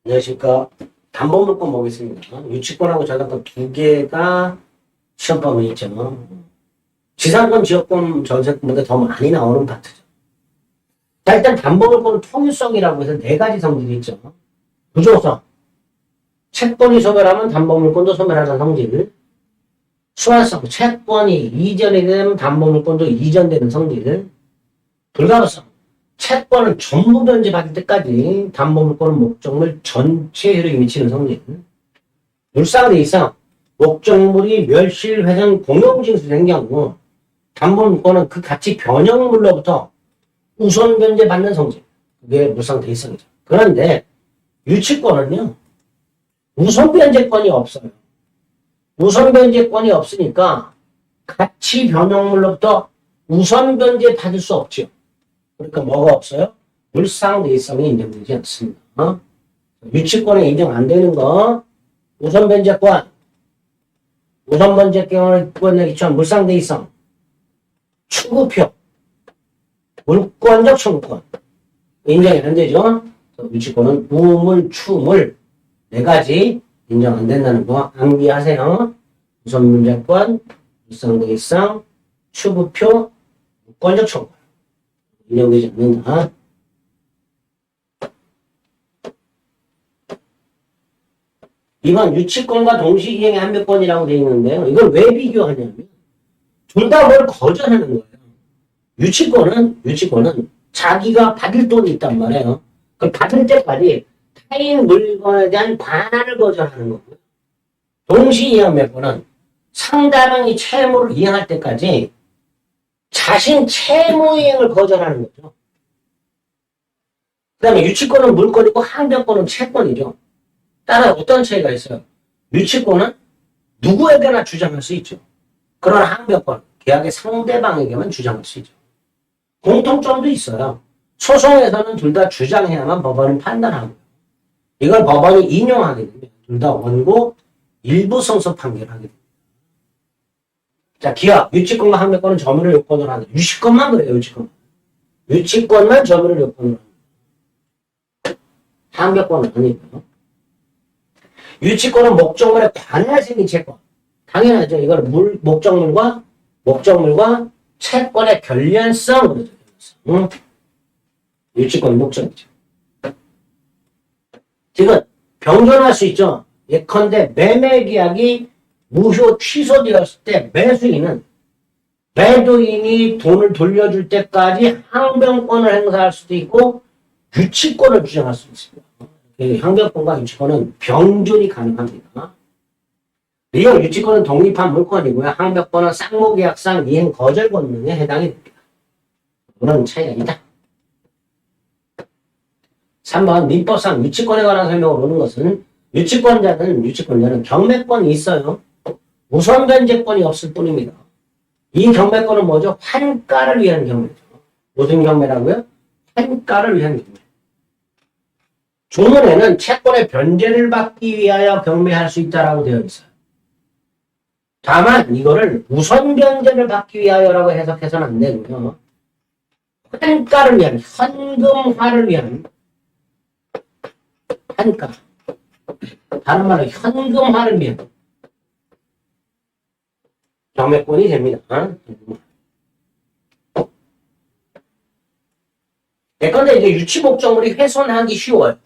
안녕하십니까. 담보물권 보겠습니다. 유치권하고 저작권 두 개가 시험 범위 있죠. 지상권, 지역권, 전세권보다 더 많이 나오는 파트죠. 자, 일단 담보물권은 통유성이라고 해서 네 가지 성질이 있죠. 부조성. 채권이 소멸하면 담보물권도 소멸하는 성질. 수환성. 채권이 이전이 되면 담보물권도 이전되는 성질. 불가능성. 채권을 전부 변제받을 때까지 담보물권은 목적물 전체 효력이 미치는 성질. 물상대 이상 목적물이 멸실, 훼손, 공용징수된 경우 담보물권은 그 가치 변형물로부터 우선 변제받는 성질. 그게 물상대 이상이죠. 그런데 유치권은요. 우선 변제권이 없어요. 우선 변제권이 없으니까 가치 변형물로부터 우선 변제 받을 수 없죠. 그러니까 뭐가 없어요? 물상대의성이 인정되지 않습니다. 유치권에 인정 안 되는 거 우선 변제권, 우선 변제권에 기초한 물상대의성, 추구표, 물권적 청구권 인정이 안 되죠. 유치권은 우물, 추물 네 가지 인정 안 된다는 거 암기하세요. 우선 변제권, 물상대의성, 추구표, 물권적 청구권 인정되지 않는다. 이건 유치권과 동시 이행의 한별권이라고 되어 있는데요. 이걸 왜 비교하냐면 둘 다 뭘 거절하는 거예요. 유치권은 자기가 받을 돈이 있단 말이에요. 그걸 받을 때까지 타인 물건에 대한 반환을 거절하는 거고요. 동시 이행 한별권은 상대방이 채무를 이행할 때까지 자신 채무 이행을 거절하는 거죠. 그 다음에 유치권은 물권이고 항변권은 채권이죠. 따라 어떤 차이가 있어요? 유치권은 누구에게나 주장할 수 있죠. 그러나 항변권, 계약의 상대방에게만 주장할 수 있죠. 공통점도 있어요. 소송에서는 둘 다 주장해야만 법원은 판단하고요. 이걸 법원이 인용하게 되면 둘 다 원고 일부 성서 판결하게 됩니다. 자, 기업, 유치권과 항변권은 점유를 요건으로 하는 유치권만 그래요, 유치권. 유치권만 점유를 요건으로 합니다. 항변권은 아니고요. 유치권은 목적물에 관할 생긴 채권. 당연하죠. 이걸 목적물과 채권의 결련성으로 응? 유치권 목적이죠. 지금 병존할 수 있죠. 예컨대 매매계약이 무효 취소되었을 때 매수인은 매도인이 돈을 돌려줄 때까지 항변권을 행사할 수도 있고 유치권을 주장할 수 있습니다. 항변권과 유치권은 병존이 가능합니다. 리얼 유치권은 독립한 물권이고요. 항변권은 쌍무계약상 이행 거절 권능에 해당이 됩니다. 그런 차이가 있다. 3번 민법상 유치권에 관한 설명을 오는 것은 유치권자는 경매권이 있어요. 우선 변제권이 없을 뿐입니다. 이 경매권은 뭐죠? 환가를 위한 경매죠. 무슨 경매라고요? 환가를 위한 경매. 조문에는 채권의 변제를 받기 위하여 경매할 수 있다라고 되어 있어요. 다만 이거를 우선 변제를 받기 위하여라고 해석해서는 안 되고요. 환가를 위한, 현금화를 위한 환가. 다른 말로 현금화를 위한 경매권이 됩니다. 예컨대 이제 유치 목적물이 훼손하기 쉬워요.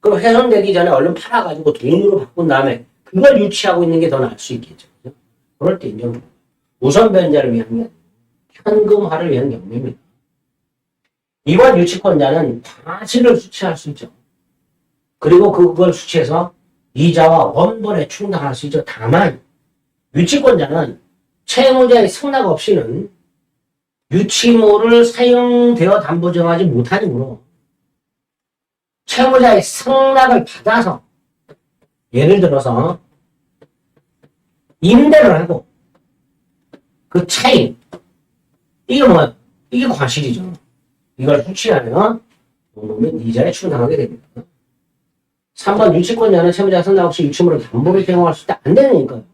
그럼 훼손되기 전에 얼른 팔아가지고 돈으로 바꾼 다음에 그걸 유치하고 있는 게 더 나을 수 있겠죠. 그럴 때 인정. 우선 변제를 위한 게 현금화를 위한 경매입니다. 이번 유치권자는 과실을 수취할 수 있죠. 그리고 그걸 수취해서 이자와 원본에 충당할 수 있죠. 다만 유치권자는 채무자의 승낙 없이는 유치물을 사용되어 담보 정하지 못하므로 채무자의 승낙을 받아서 예를 들어서 임대를 하고 그 차임 이게 뭐야? 이게 과실이죠. 이걸 수취하면 이자에 충당하게 됩니다. 3번 유치권자는 채무자 승낙 없이 유치물을 담보로 제공할 수 있다. 안 되니까요.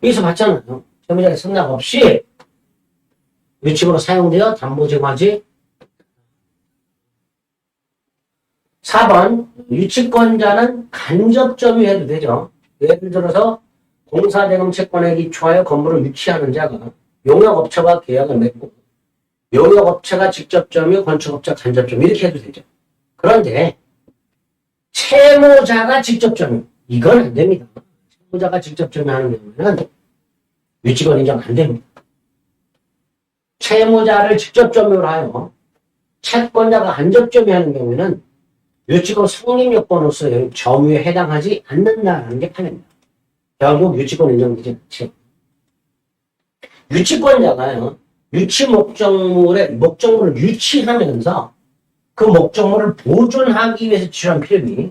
여기서 봤잖아요. 채무자의 승낙 없이 유치물로 사용되어 담보 제공하지 4번 유치권자는 간접 점유해도 되죠. 예를 들어서 공사대금 채권에 기초하여 건물을 유치하는 자가 용역업체와 계약을 맺고 용역업체가 직접 점유, 건축업체 간접 점유 이렇게 해도 되죠. 그런데 채무자가 직접 점유 이건 안 됩니다. 채무자가 직접 점유하는 경우에는 유치권 인정 안 됩니다. 채무자를 직접 점유를 하여 채권자가 간접 점유하는 경우에는 유치권 성립 요건으로서 점유에 해당하지 않는다는 게 판례입니다. 결국 유치권 인정되지 않지. 유치권자가요, 유치 목적물을 유치하면서 그 목적물을 보존하기 위해서 치료한 필요비,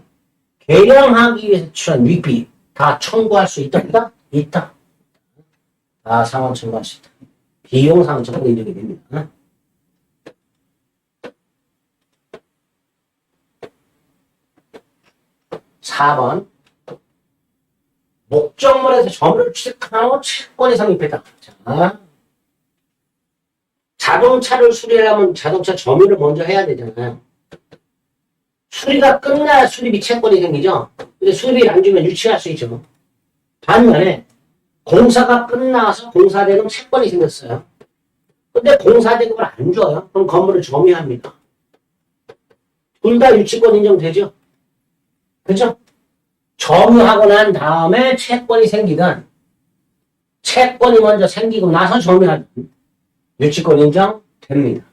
개량하기 위해서 치료한 위비 다 청구할 수 있다? 있다. 다 상환 청구할 수 있다. 비용 상환 청구 인정이 됩니다. (4번) 목적물에서 점유를 취득하고 채권이 성립했다. 자, 자동차를 수리하려면 자동차 점유를 먼저 해야 되잖아요. 수리가 끝나야 수리비 채권이 생기죠. 근데 수리비를 안 주면 유치할 수 있죠. 반면에 공사가 끝나서 공사대금 채권이 생겼어요. 근데 공사대금을 안 줘요. 그럼 건물을 점유합니다. 둘 다 유치권 인정되죠? 그죠? 점유하고 난 다음에 채권이 생기든 채권이 먼저 생기고 나서 점유하든 유치권 인정됩니다.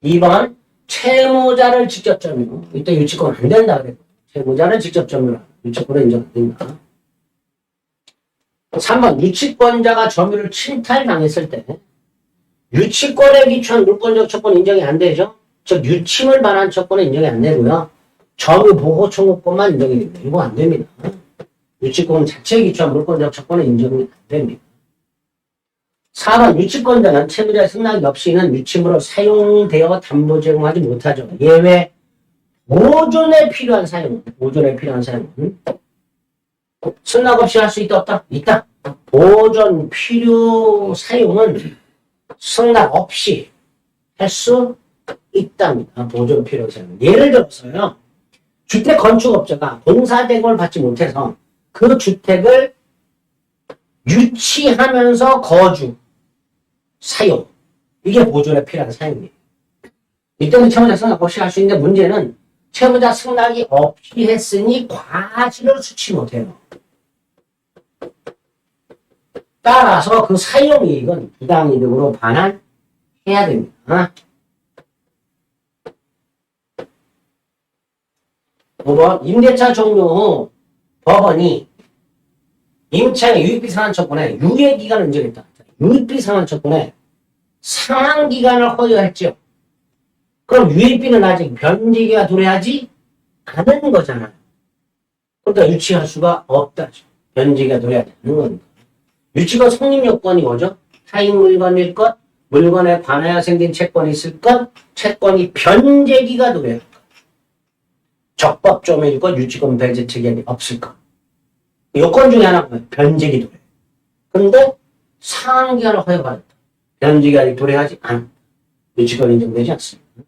2번 채무자를 직접 점유. 이때 유치권 안 된다 그래요. 채무자를 직접 점유하라. 유치권은 인정 안 됩니다. 3번 유치권자가 점유를 침탈당했을 때 유치권에 기초한 물권적 채권 인정이 안 되죠. 즉 유침을 반한 채권은 인정이 안 되고요. 점유 보호 청구권만 인정이 됩니다. 이거 안 됩니다. 유치권 자체에 기초한 물권적 채권은 인정이 안 됩니다. 4번 유치권자는 채무자의 승낙이 없이는 유침으로 사용되어 담보 제공하지 못하죠. 예외 보존에 필요한 사용은 승낙 없이 할 수 있다 없다? 있다. 보존 필요 사용은 승낙 없이 할 수 있답니다. 보존 필요 사용. 예를 들어서요. 주택 건축업자가 공사대금을 받지 못해서 그 주택을 유치하면서 거주, 사용. 이게 보존에 필요한 사용이에요. 이때는 채무자 승낙 없이 할 수 있는데 문제는 채무자 승낙이 없이 했으니 과실을 수치 못해요. 따라서 그 사용이익은 부당이득으로 반환해야 됩니다. 5번 임대차 종료 후 법원이 임차의 유익비 상환 처분에 유예기간을 인정했다. 유익비 상환 처분에 상환기간을 허용했죠. 그럼 유익비는 아직 변제기가 도래하지 않은 거잖아요. 그러니까 유치할 수가 없다죠. 변제기가 도래하지 않는 겁니다. 유치권 성립 요건이 뭐죠? 타인 물건일 것, 물건에 관하여 생긴 채권이 있을 것, 채권이 변제기가 도래할 것. 적법점일 것, 유치권 배제 책임이 없을 것. 요건 중에 하나가 변제기 도래. 근데 상환기간을 허용받았다. 변제기간이 도래하지 않았다. 유치권 인정되지 않습니다.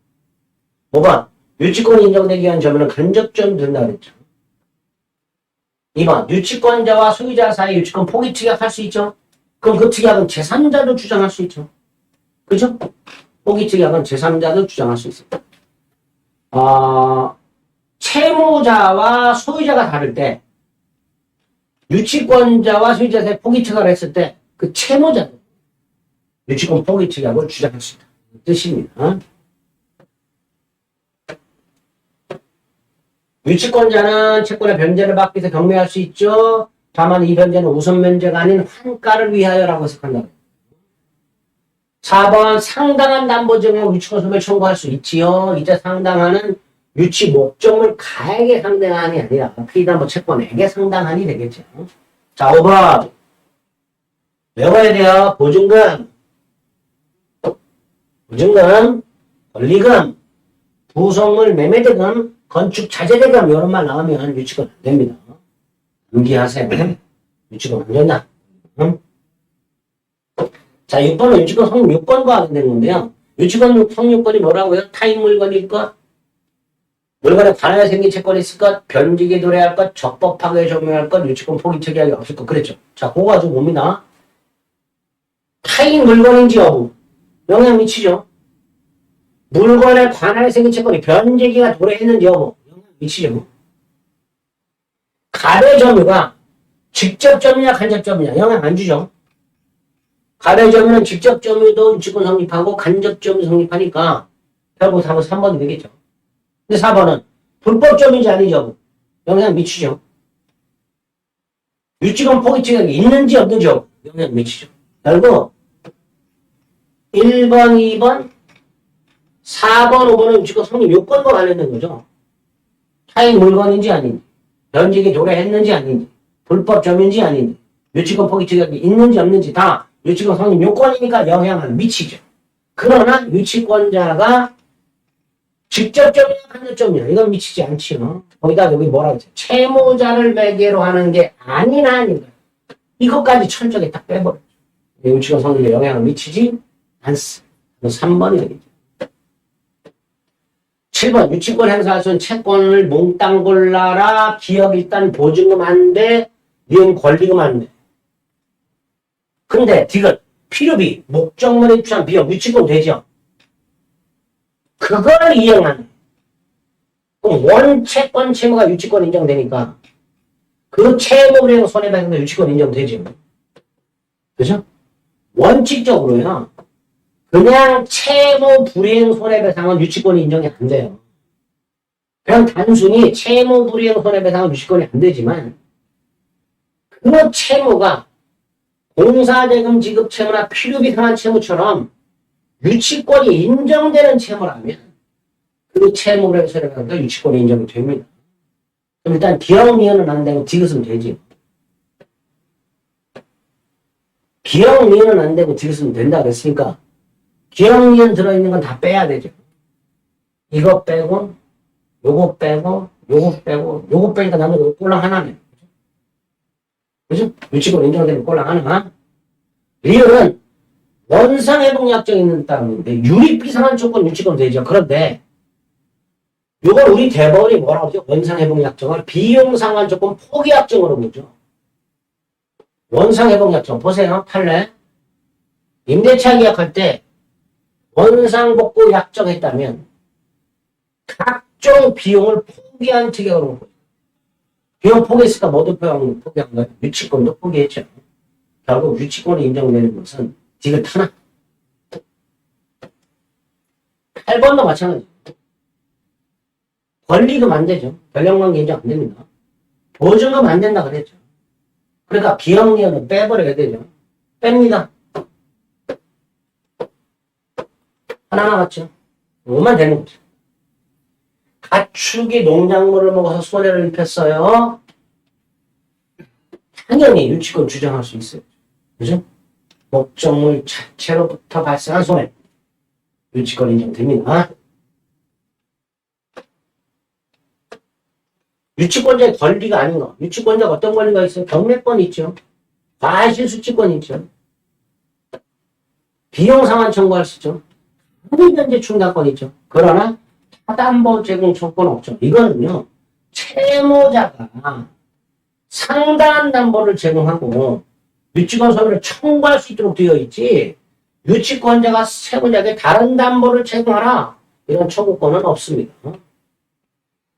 5번 유치권 인정되기 위한 점유는 간접점 된다 그랬죠. 2번 유치권자와 소유자 사이 유치권 포기 특약할 수 있죠. 그럼 그 특약은 제3자도 주장할 수 있죠. 그죠? 포기 특약은 제3자도 주장할 수 있습니다. 채무자와 소유자가 다를 때 유치권자와 소유자 사이 포기 특약을 했을 때 그 채무자도 유치권 포기 특약을 주장할 수 있다. 뜻입니다. 유치권자는 채권의 변제를 받기 위해서 경매할 수 있죠. 다만 이 변제는 우선 변제가 아닌 환가를 위하여라고 해석한다. 4번 상당한 담보 제공 유치권 소멸 청구할 수 있지요. 이때 상당한은 유치 목적물 가액에 상당한이 아니라 피담보 채권액에 상당한이 되겠죠. 자, 5번 외워야 돼요. 보증금, 권리금, 부속물 매매대금, 건축 자재대금 이런 말 나오면 유치권 안 됩니다. 암기하세요. 유치권 안 된다. 자, 6번은 유치권 성립요건과 관련된 건데요. 유치권 성립요건이 뭐라고요? 타인 물건일 것, 물건에 관하여 생긴 채권이 있을 것, 변직에 도래할 것, 적법하게 적용할 것, 유치권 포기 처리하기 없을 것. 그랬죠. 자, 그거 가지고 뭡니다. 타인 물건인지 여부. 영향 미치죠. 물건에 관하여 생긴 채권이 변제기가 도래했는지 여부. 영향 미치죠. 가배 점유가 직접 점유냐 간접 점유냐 영향 안 주죠. 가배 점유는 직접 점유도 유치권 성립하고 간접 점유 성립하니까 결국 답은 3번이 되겠죠. 근데 4번은 불법 점유인지 아니죠. 영향 미치죠. 유치권 포기 처리하기 있는지 없는지 영향 미치죠. 결국 1번, 2번, 4번, 5번은 유치권 성립 요건과 관련된 거죠. 타인 물건인지 아닌지, 변직이 도래했는지 아닌지, 불법 점유인지 아닌지, 유치권 포기 처리하기 있는지 없는지 다 유치권 성립 요건이니까 영향을 미치죠. 그러나 유치권자가 직접 점유나 간접 점유나 이건 미치지 않지요. 거기다 여기 뭐라고 했어요? 채무자를 매개로 하는 게 아니나 아닌가. 이것까지 철저하게 딱 빼버려요. 유치권 성립에 영향을 미치지 않습니다. 3번이 되겠죠. 7번 유치권 행사할 수 있는 채권을 몽땅 골라라. 기업 일단 보증금 안 돼. 니은 권리금 안 돼. 근데 디귿 필요비 목적물에 입주한 비용 유치권 되죠. 그걸 이행하는. 그럼 원채권 채무가 유치권 인정되니까 그 채무 불이행 손해배상도 유치권 인정되죠. 그죠? 원칙적으로요. 그냥 채무 불이행 손해배상은 유치권이 인정이 안 돼요. 그냥 단순히 채무 불이행 손해배상은 유치권이 안 되지만 그 채무가 공사대금 지급 채무나 필요비 상환 채무처럼 유치권이 인정되는 채무라면 그 채무 불이행 손해배상도 유치권이 인정이 됩니다. 그럼 일단 기억 니은은 안 되고 디귿은 되지. 기억 니은은 안 되고 디귿은 된다 그랬으니까 기억 니은 들어있는 건 다 빼야 되죠. 이거 빼고 요거 빼고 요거 빼고 요거 빼니까 나머지 꼴랑 하나네. 그죠? 유치권 인정되는 꼴랑 하나. 리을은 원상회복약정이 있는 땅인데 유리비상한 조건 유치권 되죠. 그런데 요걸 우리 대법원이 뭐라고 하죠? 원상회복약정을 비용상환 조건 포기약정으로 보죠. 원상회복약정 보세요. 판례. 임대차 계약할 때 원상복구 약정했다면 각종 비용을 포기한 특약으로 보죠. 비용 포기했으니까 모두 포기한 거예요. 유치권도 포기했죠. 결국 유치권이 인정되는 것은 디귿 하나. 8번도 마찬가지. 권리금 안 되죠. 변량관계 인정 안 됩니다. 보증금 안 된다 그랬죠. 그러니까 기억리언은 빼버려야 되죠. 뺍니다. 하나 남았죠. 이거만 되는 거죠. 가축이 농작물을 먹어서 손해를 입혔어요. 당연히 유치권 주장할 수 있어요. 그죠? 목적물 자체로부터 발생한 손해. 유치권 인정됩니다. 유치권자의 권리가 아닌 거. 유치권자가 어떤 권리가 있어요? 경매권 있죠. 과실수치권 있죠. 비용상환 청구할 수 있죠. 합의변제 충당권 있죠. 그러나 타담보 제공 조건 없죠. 이거는요. 채무자가 상당한 담보를 제공하고 유치권 소멸을 청구할 수 있도록 되어 있지 유치권자가 채무자에게 다른 담보를 제공하라. 이런 청구권은 없습니다.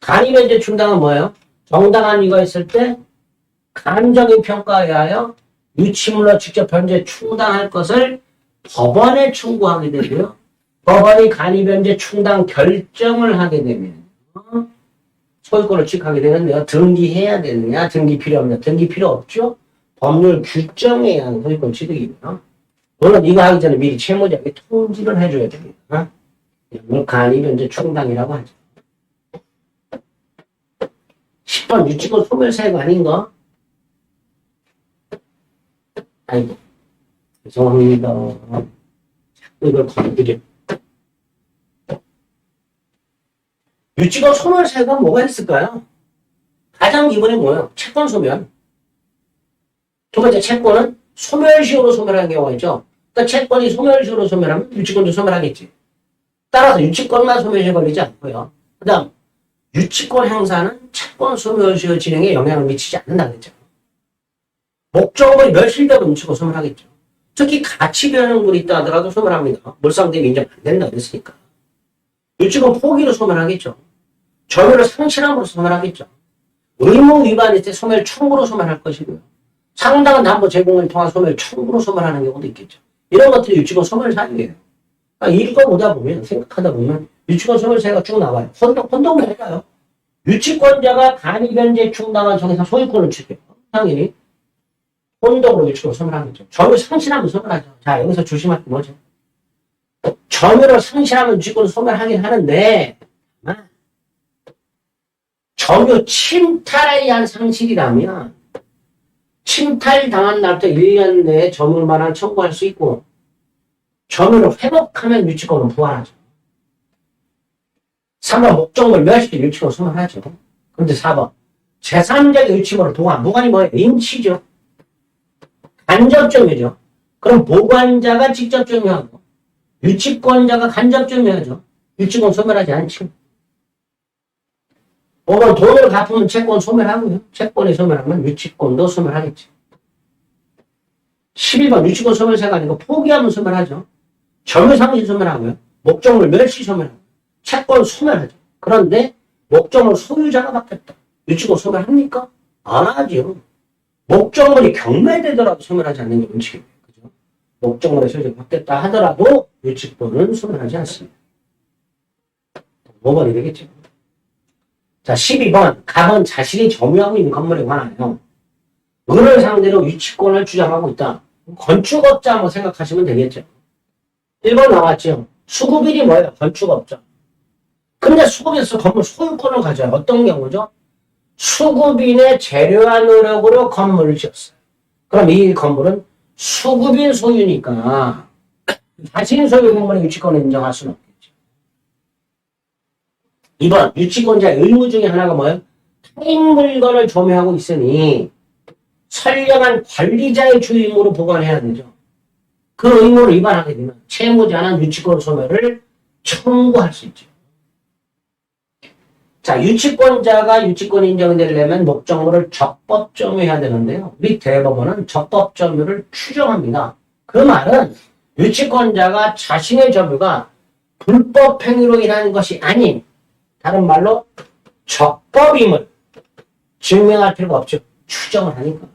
간이변제 충당은 뭐예요? 정당한 이유가 있을 때 감정의 평가에 의하여 유치물로 직접 변제 충당할 것을 법원에 청구하게 되고요. 법원이 간이변제 충당 결정을 하게 되면 소유권을 취득하게 되는데요. 등기해야 되느냐, 등기 필요 없느냐, 등기 필요 없죠. 법률 규정에 의한 소유권 취득이고요. 물론 이거 하기 전에 미리 채무자에게 통지를 해줘야 됩니다. 이걸 간이변제 충당이라고 하죠. 10번 유치권 소멸사유가 아닌가? 아이고 죄송합니다. 이걸 건드려. 유치권 소멸사유가 뭐가 있을까요? 가장 기본이 뭐예요? 채권 소멸. 두 번째 채권은 소멸시효로 소멸하는 경우가 있죠. 그러니까 채권이 소멸시효로 소멸하면 유치권도 소멸하겠지. 따라서 유치권만 소멸시효 걸리지 않고요. 그 다음 유치권 행사는 채권 소멸시효 진행에 영향을 미치지 않는다 그랬죠. 목적물이 멸실되고 유치권 소멸하겠죠. 특히 가치 변형물이 있다 하더라도 소멸합니다. 물상대비 인정 안 된다 그랬으니까. 유치권 포기로 소멸하겠죠. 점유를 상실함으로 소멸하겠죠. 의무 위반일 때 소멸 청구로 소멸할 것이고요. 상당한 담보 제공을 통한 소멸 청구로 소멸하는 경우도 있겠죠. 이런 것들이 유치권 소멸 사유예요. 그러니까 읽어보다 보면, 생각하다 보면 유치권 소멸 사유가 쭉 나와요. 혼동을 해봐요. 유치권자가 간이 변제 충당한 정에서 소유권을 취득해요. 당연히 혼동으로 유치권 소멸하겠죠. 점유 상실하면 소멸하죠. 자, 여기서 조심할 게 뭐죠? 점유를 상실하면 유치권을 소멸하긴 하는데 점유 침탈에 의한 상실이라면 침탈당한 날부터 1년 내에 점유만한 청구할 수 있고 점유를 회복하면 유치권은 부활하죠. 3번 목적물 멸실 유치권 소멸하죠. 그런데 4번 제3자의 유치권을 보관. 보관이 뭐예요? 임치죠. 간접 점유죠. 그럼 보관자가 직접 점유하고 유치권자가 간접 점유하죠. 유치권 소멸하지 않죠. 5번 돈을 갚으면 채권 소멸하고요. 채권이 소멸하면 유치권도 소멸하겠죠. 11번 유치권 소멸세가 아니고 포기하면 소멸하죠. 점유상실 소멸하고요. 목적물 멸시 소멸하고 채권 소멸하죠. 그런데 목적물 소유자가 바뀌었다. 유치권 소멸합니까? 안 하죠. 목적물이 경매되더라도 소멸하지 않는 게 원칙이에요. 그죠? 목적물의 소유자가 바뀌었다 하더라도 유치권은 소멸하지 않습니다. 5번이 되겠죠. 자, 12번. 갑은 자신이 점유하고 있는 건물에 관하여 을을 상대로 유치권을 주장하고 있다. 건축업자 한번 생각하시면 되겠죠. 1번 나왔죠. 수급인이 뭐예요? 건축업자. 근데 수급에서 건물 소유권을 가져요. 어떤 경우죠? 수급인의 재료와 노력으로 건물을 지었어요. 그럼 이 건물은 수급인 소유니까 자신 소유 건물의 유치권을 인정할 수는 없겠죠. 2번 유치권자의 의무 중에 하나가 뭐예요? 타인 물건을 점유하고 있으니 선량한 관리자의 주임으로 보관해야 되죠. 그 의무를 위반하게 되면 채무자는 유치권 소멸을 청구할 수 있죠. 자, 유치권자가 유치권 인정이 되려면 목적물을 적법 점유해야 되는데요. 우리 대법원은 적법 점유를 추정합니다. 그 말은 유치권자가 자신의 점유가 불법 행위로 인한 것이 아닌 다른 말로 적법임을 증명할 필요가 없죠. 추정을 하니까.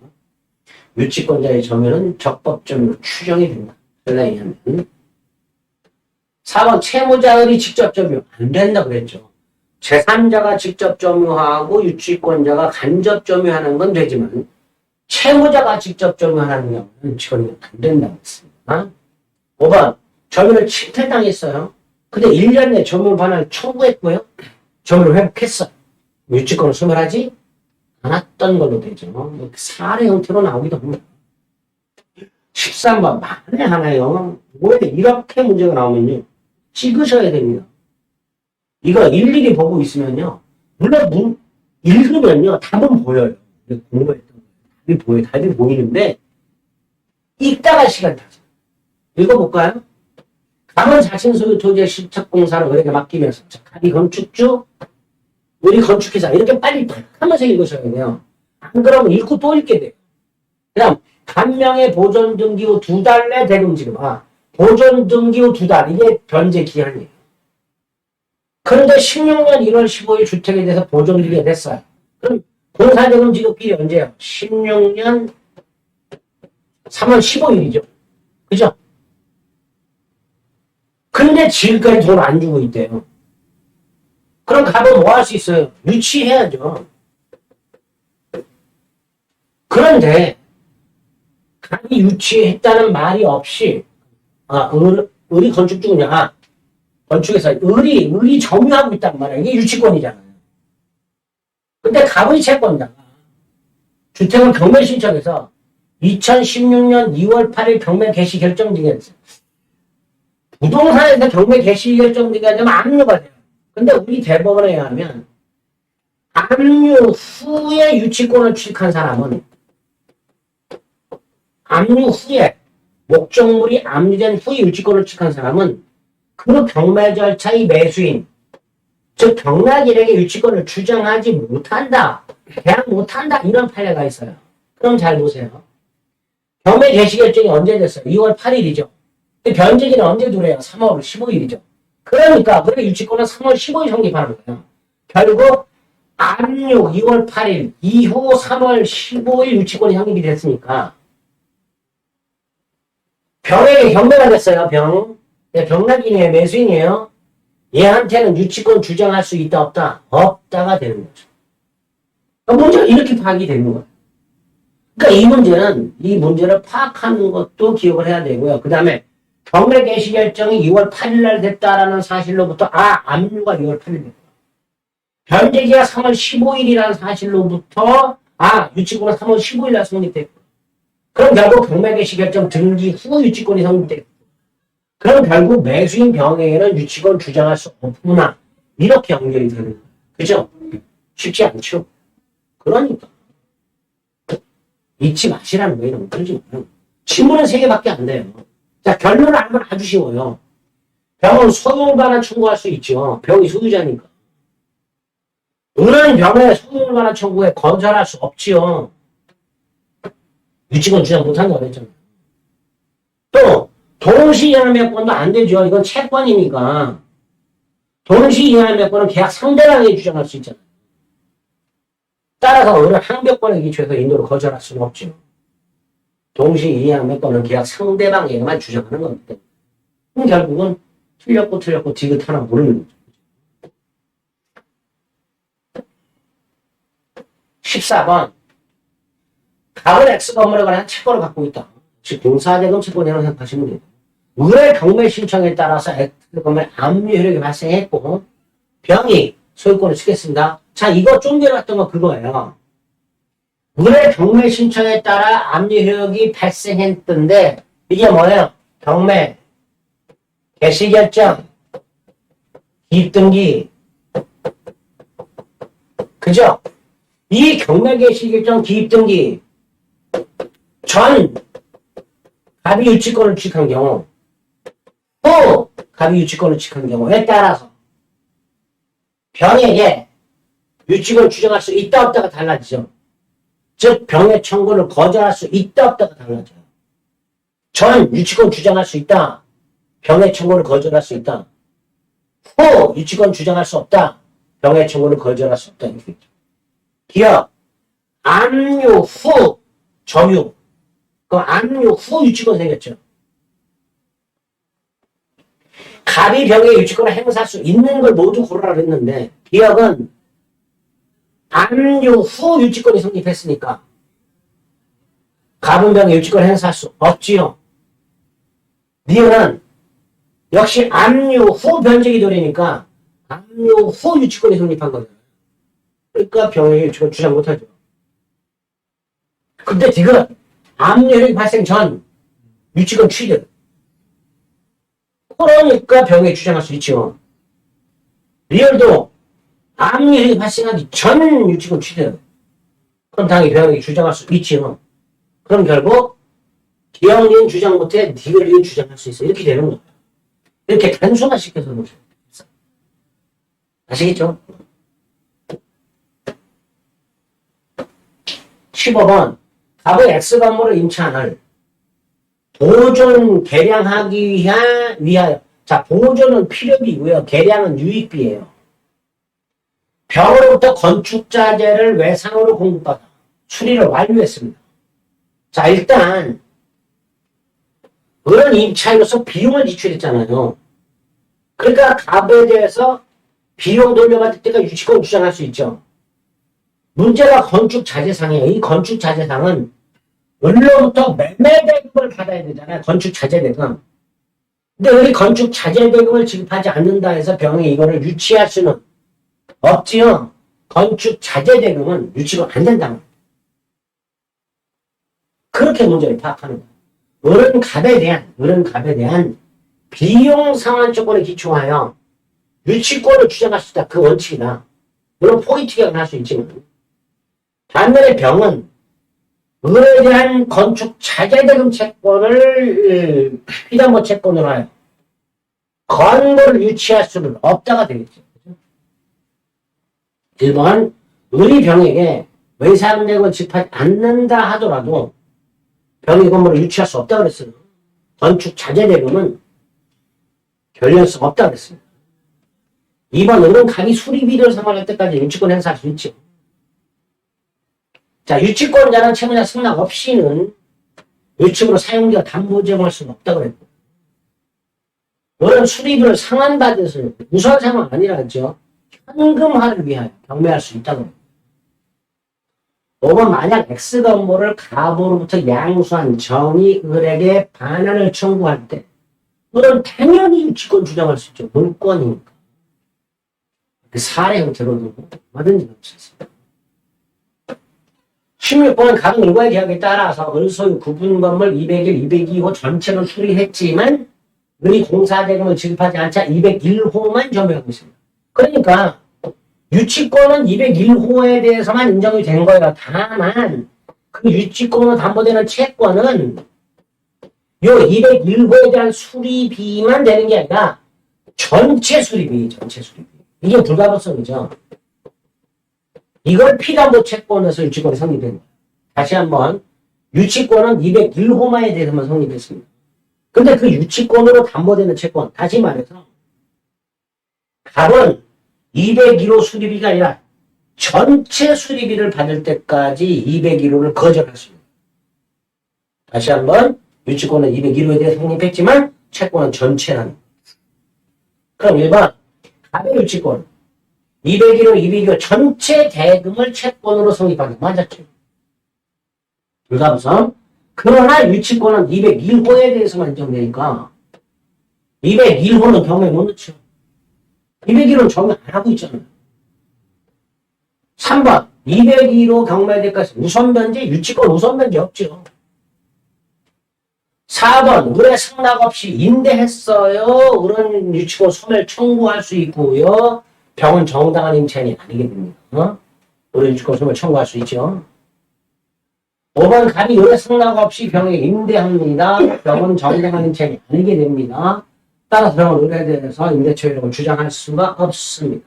유치권자의 점유는 적법 점유로 추정이 된다. 왜냐하면 4번 채무자의 직접 점유 안 된다고 그랬죠. 제3자가 직접 점유하고 유치권자가 간접 점유하는 건 되지만 채무자가 직접 점유하는 경우는 유치권이 안 된다고 했습니다. 5번 점유를 침탈당했어요. 근데 1년 내 점유 반환을 청구했고요. 점유를 회복했어요. 유치권을 소멸하지 않았던 걸로 되죠. 사례 형태로 나오기도 합니다. 13번 만에 하나요. 왜 이렇게 문제가 나오면요. 찍으셔야 됩니다. 이거 일일이 보고 있으면요. 물론 읽으면요. 답은 보여요. 공부했던 거 답이 보여요. 답이 보이는데 읽다가 시간 타죠. 읽어볼까요? 갑은 자신 소유 토지의 실착공사를 을에게 맡기면서 갑이 건축주, 을이 건축회사 이렇게 빨리 탁 하면서 읽으셔야 돼요. 안 그러면 읽고 또 읽게 돼요. 그다음 간명의 보존 등기 후 2달 내 대금 지급. 보존 등기 후 2달 이게 변제 기한이에요. 그런데 16년 1월 15일 주택에 대해서 보존 등기가 됐어요. 그럼 공사대금 지급일이 언제예요? 16년 3월 15일이죠. 그죠? 근데 지금까지 돈 안 주고 있대요. 그럼 갑은 뭐 할 수 있어요? 유치해야죠. 그런데 갑이 유치했다는 말이 없이 을이 건축주군요. 건축에서 을이 점유하고 있단 말이에요. 이게 유치권이잖아요. 근데 갑의 채권자가 주택을 경매 신청해서 2016년 2월 8일 경매 개시 결정되게 했어요. 부동산에서 경매 개시 결정되게 되면 압류가 돼요. 근데 우리 대법원에 의하면 압류 후에 유치권을 취득한 사람은 압류 후에 목적물이 압류된 후에 유치권을 취득한 사람은 그 경매 절차의 매수인 즉 병락일에게 유치권을 주장하지 못한다, 계약 못한다 이런 판례가 있어요. 그럼 잘 보세요. 경매 개시 결정이 언제 됐어요? 2월 8일이죠. 변제기는 언제 두래요? 3월 15일이죠. 그러니까 그렇게 유치권은 3월 15일 성립하는 거예요. 결국 압류 2월 8일 이후 3월 15일 유치권이 성립이 됐으니까 병에게 경매가 됐어요. 병락인이에요. 매수인이에요. 얘한테는 유치권 주장할 수 있다 없다? 없다가 되는 거죠. 그러니까 문제가 이렇게 파악이 되는 거예요. 그러니까 이 문제를 파악하는 것도 기억을 해야 되고요. 그 다음에 경매 개시 결정이 2월 8일 날 됐다라는 사실로부터 압류가 2월 8일 됐다. 변제기가 3월 15일이라는 사실로부터 유치권은 3월 15일 날 성립됐고 그럼 결국 경매 개시 결정 등기 후 유치권이 성립됐고 그럼 결국 매수인 병에게는 유치권 주장할 수 없구나 이렇게 연결이 되는 거예요. 그죠? 쉽지 않죠? 그러니까 잊지 마시라는 거예요. 이런 거 그러지 마요. 친문은 3개밖에 안 돼요. 자, 결론을 알면 아주 쉬워요. 병은 소유물반환 청구할 수 있죠. 병이 소유자니까. 은은 병의 소유물반환 청구에 거절할 수 없지요. 유치권 주장 못한다고 그랬잖아요. 또 동시 이행한 매권도 안 되죠. 이건 채권이니까. 동시 이행한 매권은 계약 상대방에게 주장할 수 있잖아요. 따라서 어느 항변권에 기초해서 인도를 거절할 수는 없죠. 동시 이행 매권은 계약 상대방에게만 주장하는 겁니다. 그럼 결국은 틀렸고 디귿 하나 모르는 거죠. 14번 갑은 X 건물에 관한 채권을 갖고 있다. 즉 공사대금 채권이라고 생각하시면 돼요. 의뢰 경매 신청에 따라서 X 건물에 압류 효력이 발생했고 병이 소유권을 취득했습니다. 자, 이거 좀 전에 봤던 거 그거예요. 의뢰 경매 신청에 따라 압류 효력이 발생했던데 이게 뭐예요? 경매, 개시결정, 기입등기 그죠? 이 경매, 개시결정, 기입등기 전 갑이 유치권을 취득한 경우 후 갑이 유치권을 취득한 경우에 따라서 병에게 유치권을 주장할 수 있다 없다가 달라지죠. 즉 병의 청구를 거절할 수 있다 없다가 달라져요. 전 유치권 주장할 수 있다. 병의 청구를 거절할 수 있다. 후 유치권 주장할 수 없다. 병의 청구를 거절할 수 없다. 이렇게 있죠. 기억 압류 후 점유. 그럼 압류 후 유치권 생겼죠. 갑이 병의 유치권을 행사할 수 있는 걸 모두 고르라고 했는데 기억은 압류 후 유치권이 성립했으니까 갑은 병의 유치권을 행사할 수 없지요. 니은은 역시 압류 후 변제기 돌이니까 압류 후 유치권이 성립한 거잖아요. 그러니까 병의 유치권 주장 못하죠. 근데 지금 압류 효력이 발생 전 유치권 취득. 그러니까 병에 주장할 수 있죠. 리얼도 압류 효력이 발생하기 전 유치권 취득. 그럼 당연히 병에게 주장할 수 있지요. 그럼 결국 기형리은 주장 못해 니을리은 주장할 수 있어. 이렇게 되는 거예요. 이렇게 단순화시켜서 보세요. 아시겠죠? 15번 갑의 X 건물을 임차한을 보존 개량하기 위하여 자 보존은 필요비고요. 개량은 유익비예요. 병으로부터 건축자재를 외상으로 공급받아 수리를 완료했습니다. 자 일단 그런 임차인으로서 비용을 지출했잖아요. 그러니까 갑에 대해서 비용 돌려받을 때가 유치권 주장할 수 있죠. 문제가 건축자재상이에요. 이 건축자재상은 을로부터 매매대금을 받아야 되잖아요. 건축자재대금. 근데 우리 건축자재대금을 지급하지 않는다 해서 병이 이거를 유치할 수는 없지요. 건축자재대금은 유치가 안 된다고. 그렇게 문제를 파악하는 거예요. 을은 갑에 대한 비용 상환 조건에 기초하여 유치권을 주장할 수 있다. 그 원칙이다. 물론 포인트 개혁을 할 수 있지만 반면에 병은 을에 대한 건축 자재대금 채권을 피담보 채권으로 하여 건물을 유치할 수는 없다가 되겠죠. 1번, 우리 병에게 외상대금을 지급하지 않는다 하더라도 병의 건물을 유치할 수 없다 그랬어요. 건축 자재 대금은 결연성 없다 그랬습니다. 2번, 은은 갑이 수리비를 상환할 때까지 유치권 행사할 수 있죠. 자, 유치권자는 채무자 승낙 없이는 유치으로 사용자 담보 제공할 수는 없다 그랬고, 은은 수리비를 상환받아서 우선 상환 아니라죠. 현금화를 위하여 경매할 수 있다고 합니다. 5번, 만약 X건물을 갑으로부터 양수한 정의을에게 반환을 청구할 때 그건 당연히 유치권 주장할 수 있죠. 물권이니까. 그 사례 형태로도 얼마든지 넣을 수 있습니다. 16번은 각 을과의 계약에 따라서 을 소유 구분 건물 201, 202호 전체를 수리했지만 을이 공사대금을 지급하지 않자 201호만 점유하고 있습니다. 그러니까 유치권은 201호에 대해서만 인정이 된 거예요. 다만 그 유치권으로 담보되는 채권은 요 201호에 대한 수리비만 되는 게 아니라 전체 수리비. 이게 불가분성이죠. 이걸 피담보 채권에서 유치권이 성립된 거예요. 다시 한번 유치권은 201호만에 대해서만 성립했습니다. 근데 그 유치권으로 담보되는 채권, 다시 말해서 갑은 201호 수리비가 아니라 전체 수리비를 받을 때까지 201호를 거절할 수 있습니다. 다시 한번 유치권은 201호에 대해 성립했지만 채권은 전체라는. 그럼 1번 갑의 유치권 201호, 202호 전체 대금을 채권으로 성립하는 거 맞았죠? 불가분성. 그러나 유치권은 201호에 대해서만 인정되니까 201호는 경매에 못 넣죠. 201호는 경매 안 하고 있잖아요. 3번 201호 경매대가에서 우선변제, 유치권 우선변제 없죠. 4번 을의 승낙 없이 임대했어요. 을은 유치권 소멸 청구할 수 있고요. 병은 정당한 임차인이 아니게 됩니다. 을은 유치권 소멸 청구할 수 있죠. 5번 갑이 을의 승낙 없이 병에 임대합니다. 병은 정당한 임차인이 아니게 됩니다. 따라서 병은 을에 대해서 임대처율을 주장할 수가 없습니다.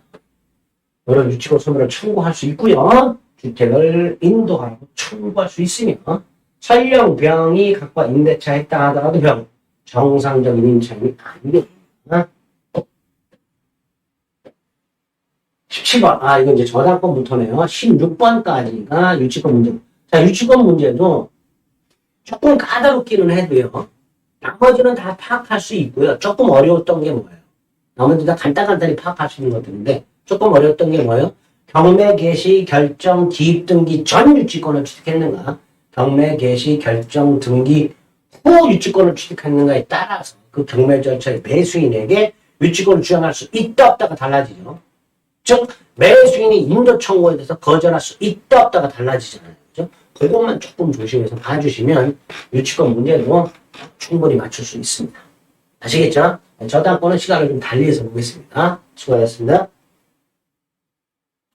을은 유치권 소멸을 청구할 수 있고요. 주택을 인도하라고 청구할 수 있으며 설령 병이 각과 임대차 했다 하더라도 병 정상적인 임차인이 아니게 됩니다. 17번. 이건 이제 저당권부터네요. 16번까지가 유치권 문제. 자, 유치권 문제도 조금 까다롭기는 해도요. 나머지는 다 파악할 수 있고요. 조금 어려웠던 게 뭐예요? 나머지 다 간단히 파악할 수 있는 것들인데 조금 어려웠던 게 뭐예요? 경매 개시 결정 기입 등기 전 유치권을 취득했는가? 경매 개시 결정 등기 후 유치권을 취득했는가에 따라서 그 경매 절차의 매수인에게 유치권을 주장할 수 있다 없다가 달라지죠. 즉 매수인이 인도 청구에 대해서 거절할 수 있다 없다가 달라지잖아요. 그죠? 그것만 조금 조심해서 봐주시면 유치권 문제도 충분히 맞출 수 있습니다. 아시겠죠? 저당권은 시간을 좀 달리해서 보겠습니다. 수고하셨습니다.